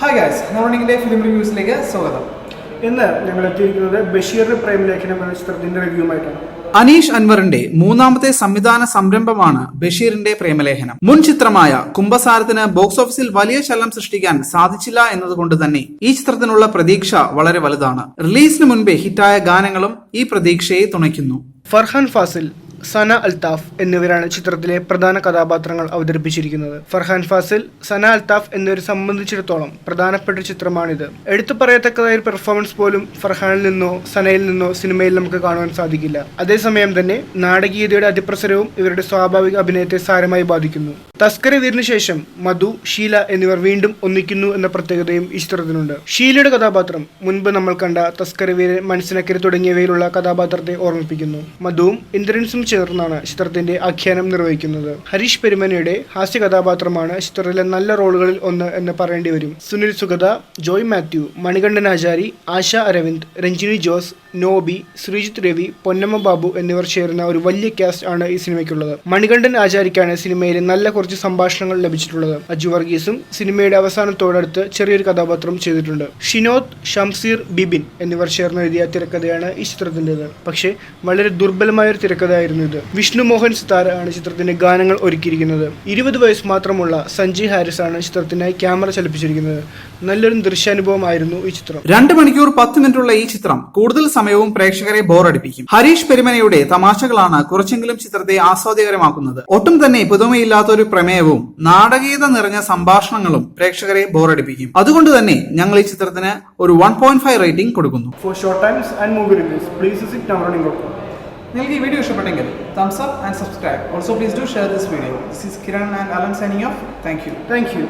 Hi guys, മോർണിംഗിന്റെ film റിവ്യൂസിലേക്ക് സ്വാഗതം. ഇന്ന് ഞങ്ങൾ എത്തിയിരിക്കുന്നത് ബഷീറിന്റെ പ്രേമലേഖനം എന്ന ചിത്രത്തിന്റെ റിവ്യൂമായിട്ടാണ്. അനീഷ് അൻവറിന്റെ മൂന്നാമത്തെ സംവിധാന സംരംഭമാണ് ബഷീറിന്റെ പ്രേമലേഖനം. മുൻ ചിത്രമായ കുംഭസാരത്തിന് ബോക്സ് ഓഫീസിൽ വലിയ ചലനം സൃഷ്ടിക്കാൻ സാധിച്ചില്ല എന്നതുകൊണ്ട് തന്നെ ഈ ചിത്രത്തിനുള്ള പ്രതീക്ഷ വളരെ വലുതാണ്. റിലീസിന് മുൻപേ ഹിറ്റായ ഗാനങ്ങളും ഈ പ്രതീക്ഷയെ തുണയ്ക്കുന്നു. ഫർഹാൻ ഫാസിൽ, സന അൽത്താഫ് എന്നിവരാണ് ചിത്രത്തിലെ പ്രധാന കഥാപാത്രങ്ങൾ അവതരിപ്പിച്ചിരിക്കുന്നത്. ഫർഹാൻ ഫാസിൽ, സന അൽത്താഫ് എന്നിവരെ സംബന്ധിച്ചിടത്തോളം പ്രധാനപ്പെട്ട ചിത്രമാണിത്. എടുത്തു പറയത്തക്കതായ ഒരു പെർഫോമൻസ് പോലും ഫർഹാനിൽ നിന്നോ സനയിൽ നിന്നോ സിനിമയിൽ നമുക്ക് കാണുവാൻ സാധിക്കില്ല. അതേസമയം തന്നെ നാടകീയതയുടെ അതിപ്രസരവും ഇവരുടെ സ്വാഭാവിക അഭിനയത്തെ സാരമായി ബാധിക്കുന്നു. തസ്കര വീരിന് ശേഷം മധു, ഷീല എന്നിവർ വീണ്ടും ഒന്നിക്കുന്നു എന്ന പ്രത്യേകതയും ഈ ചിത്രത്തിനുണ്ട്. ഷീലയുടെ കഥാപാത്രം മുൻപ് നമ്മൾ കണ്ട തസ്കര വീരൻ, മനസ്സിനക്കരി തുടങ്ങിയവയിലുള്ള കഥാപാത്രത്തെ ഓർമ്മിപ്പിക്കുന്നു. മധുവും ഇന്ദ്രൻസും ചേർന്നാണ് ചിത്രത്തിന്റെ ആഖ്യാനം നിർവഹിക്കുന്നത്. ഹരീഷ് പെരുമനയുടെ ഹാസ്യ കഥാപാത്രമാണ് ചിത്രത്തിലെ നല്ല റോളുകളിൽ ഒന്ന് എന്ന് പറയേണ്ടി വരും. സുനിൽ സുഗത, ജോയ് മാത്യു, മണികണ്ഠൻ ആചാരി, ആശ അരവിന്ദ്, രഞ്ജിനി ജോസ്, നോബി, ശ്രീജിത്ത് രവി, പൊന്നമ്മ ബാബു എന്നിവർ ചേർന്ന ഒരു വലിയ കാസ്റ്റ് ആണ് ഈ സിനിമയ്ക്കുള്ളത്. മണികണ്ഠൻ ആചാരിക്കാണ് സിനിമയിൽ നല്ല കുറച്ച് സംഭാഷണങ്ങൾ ലഭിച്ചിട്ടുള്ളത്. അജു വർഗീസും സിനിമയുടെ അവസാനത്തോടടുത്ത് ചെറിയൊരു കഥാപാത്രം ചെയ്തിട്ടുണ്ട്. ഷിനോദ്, ഷംസീർ, ബിബിൻ എന്നിവർ ചേർന്ന് എഴുതിയ തിരക്കഥയാണ് ഈ ചിത്രത്തിൻ്റെത്. പക്ഷേ വളരെ ദുർബലമായൊരു തിരക്കഥയായിരുന്നു ഇത്. വിഷ്ണു മോഹൻ സിത്താര ആണ് ചിത്രത്തിന്റെ ഗാനങ്ങൾ ഒരുക്കിയിരിക്കുന്നത്. 20 വയസ്സ് മാത്രമുള്ള സഞ്ജയ് ഹാരിസ് ആണ് ചിത്രത്തിനായി ക്യാമറ ചലിപ്പിച്ചിരിക്കുന്നത്. നല്ലൊരു ദൃശ്യാനുഭവമായിരുന്നു ഈ ചിത്രം. 2 മണിക്കൂർ 10 മിനിറ്റുള്ള ഈ ചിത്രം കൂടുതൽ സമയവും പ്രേക്ഷകരെ ബോറടിപ്പിക്കും. ഹരീഷ് പെരുമനയുടെ തമാശകളാണ് കുറച്ചെങ്കിലും ചിത്രത്തെ ആസ്വാദ്യകരമാക്കുന്നത്. ഒട്ടും തന്നെ പുതുമയില്ലാത്ത ഒരു പ്രമേയവും നാടകീയത നിറഞ്ഞ സംഭാഷണങ്ങളും പ്രേക്ഷകരെ ബോറടിപ്പിക്കും. അതുകൊണ്ട് തന്നെ ഞങ്ങൾ ഈ ചിത്രത്തിന് ഒരു 1.5 റേറ്റിംഗ് കൊടുക്കുന്നു. For short times and movie reviews, please visit nowrunning.com. നിങ്ങൾക്ക് ഈ വീഡിയോ ഇഷ്ടപ്പെട്ടെങ്കിൽ thumbs up and subscribe. Also please do share this video. This is Kiran and Alan signing off. Thank you.